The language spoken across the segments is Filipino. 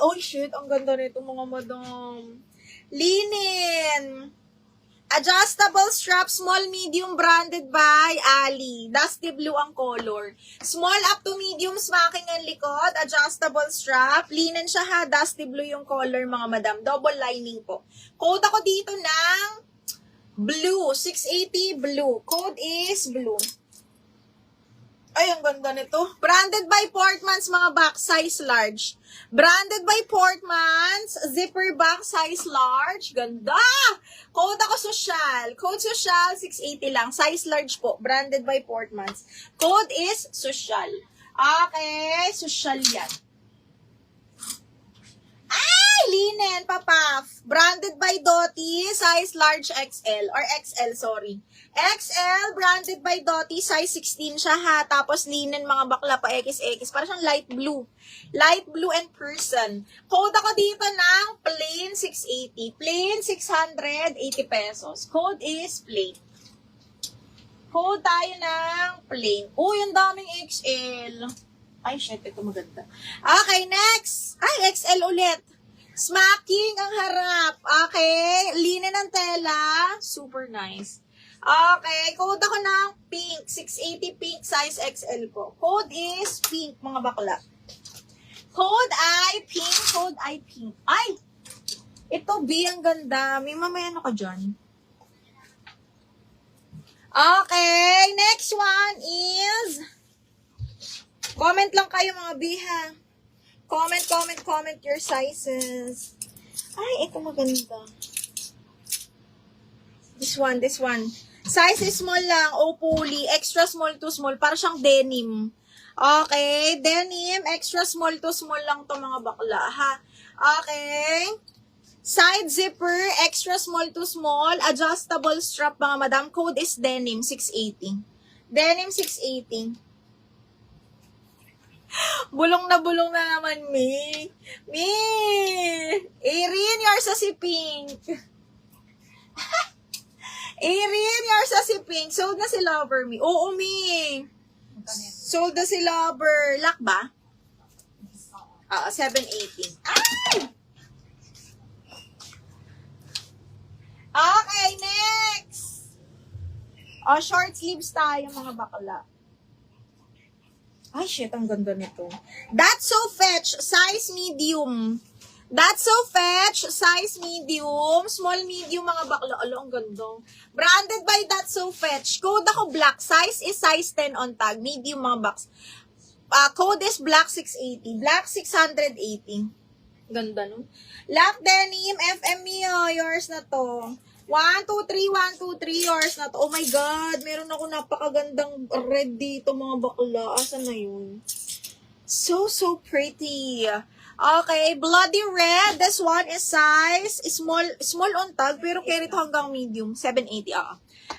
Oh shit, ang ganda nito mga madam. Linen. Adjustable strap, small, medium, branded by Ali. Dusty blue ang color. Small up to medium, smacking ang likod. Adjustable strap. Linen siya ha, dusty blue yung color mga madam. Double lining po. Code ako dito ng blue. 680 blue. Code is blue. Ay, ang ganda nito. Branded by Portmans, mga back size large. Branded by Portmans, zipper back size large. Ganda! Code ako social. Code social, 680 lang. Size large po. Branded by Portmans. Code is social. Okay, social yan. Ay, linen, papaf. Branded by Doty, size large XL. Or XL, sorry. XL, branded by Doty, size 16 siya ha. Tapos linen mga bakla pa XX. Para siyang light blue. Light blue and person. Code ako dito ng plain 680. Plain 680 pesos. Code is plain. Code tayo ng plain. Uy, ang daming XL. Ay, shit, ito maganda. Okay, next. Ay, XL ulit. Smacking ang harap. Okay, linen ng tela. Super nice. Okay, code ako ng pink. 680 pink, size XL po. Code is pink, mga bakla. Code ay pink, code ay pink. Ay! Ito, B, ang ganda. May mamaya ano ka dyan? Okay, next one is... Comment lang kayo mga B, ha? Comment your sizes. Ay, ito maganda. This one. Size is small lang. O, poly. Extra small to small. Para siyang denim. Okay. Denim. Extra small to small lang to mga bakla. Ha? Okay. Side zipper. Extra small to small. Adjustable strap mga madam. Code is denim 680. Denim 680. Bulong na naman, me. Me. Erin, yours sa si Pink. Erin, yours sa si Pink. Sold na si Lover me. Oo, me. Sold na si Lover. Lock ba? 780. Ay! Okay, next. Short sleeves tayo, mga bakla. Ay, shit, ang ganda nito. That's So Fetch, size medium. That's So Fetch, size medium. Small, medium, mga bakla. Alo, ang ganda. Branded by That's So Fetch. Code ako black. Size is size 10 on tag. Medium, mga box. Code is black 680. Black 680. Ganda, no? Black denim, FME, yours na to. 1, 2, 3, 1, 2, 3, yours na to. Oh my God, meron ako napakagandang red dito, mga bakla. Asan na yun? So pretty. Okay, bloody red. This one is size small on tag, pero carry to hanggang medium. 780,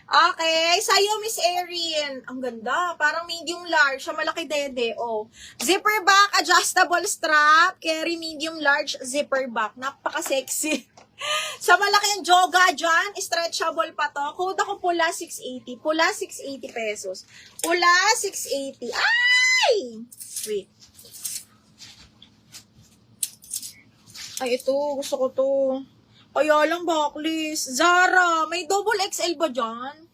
Okay, sa'yo, Miss Erin. Ang ganda. Parang medium large. Siya malaki dede. Oh. Zipper back, adjustable strap. Carry medium large, zipper back. Napaka-sexy. Sa malaki yung joga dyan, stretchable pa to. Code ako pula 680. Pula 680 pesos. Pula 680. Ay! Wait. Ay, ito. Gusto ko to. Kaya lang backlist. Zara, may double XL ba dyan?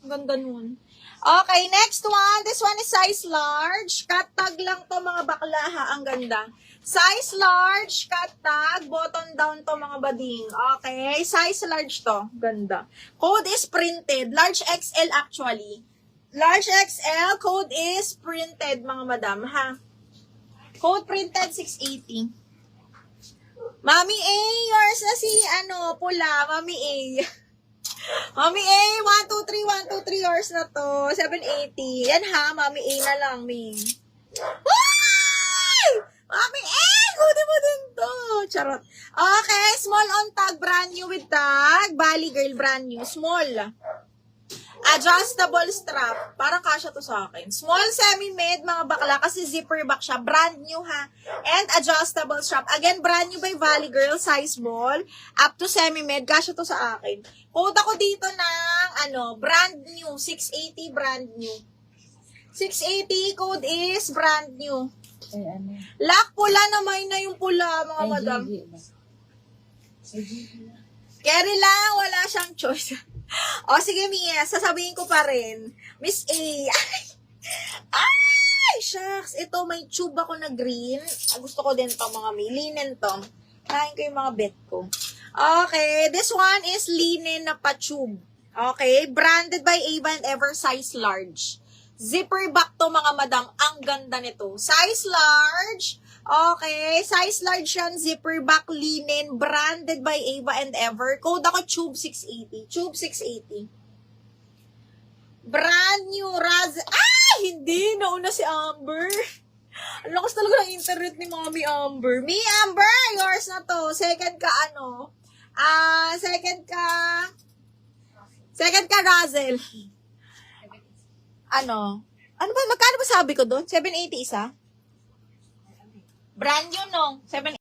Ang ganda nun. Okay, next one. This one is size large. Cut tag lang to mga bakla ha. Ang ganda. Size large, cut tag, button down to mga bading. Okay, size large to. Ganda. Code is printed. Large XL actually. Large XL, code is printed mga madam ha. Code printed 680. Mami A, yours na si pula. Mami A. Mami A, 1, 2, 3, 1, 2, 3, yours na to. 780. Yan ha, Mami A na lang, Ming. Mami, kundi mo din to. Charot. Okay, small on tag, brand new with tag. Bali girl, brand new. Small. Adjustable strap. Parang kasya to sa akin. Small semi-made, mga bakla, kasi zipper back siya. Brand new ha. And adjustable strap. Again, brand new by Valley Girl, size small. Up to semi-made, kasya to sa akin. Code ako dito ng, brand new. 680 brand new. 680, code is brand new. Kay ano? Lak, pula naman na yung pula, mga Kay madam. Gigi ba? Kay Gigi na. Carry lang, wala siyang choice. O, sige, Mia, sasabihin ko pa rin. Miss A. Ay, shucks. Ito, may tube ako na green. Gusto ko din to mga may linen to. Kain ko yung mga bet ko. Okay, this one is linen na pa-tube. Okay, branded by Ava and Ever, size large. Zipper back to mga madam. Ang ganda nito. Size large. Okay, size large yan. Zipper back linen. Branded by Ava and Ever. Code ako Tube 680. Tube 680. Brand new Raz. Ah! Hindi! Nauna si Amber. Ang lakas talaga ng internet ni Mommy Amber. Me, Amber! Yours na to. Second ka ano? Second ka Razel. Ano? Ano ba? Magkano ba sabi ko doon? 780 isa? Brand new, no? 780.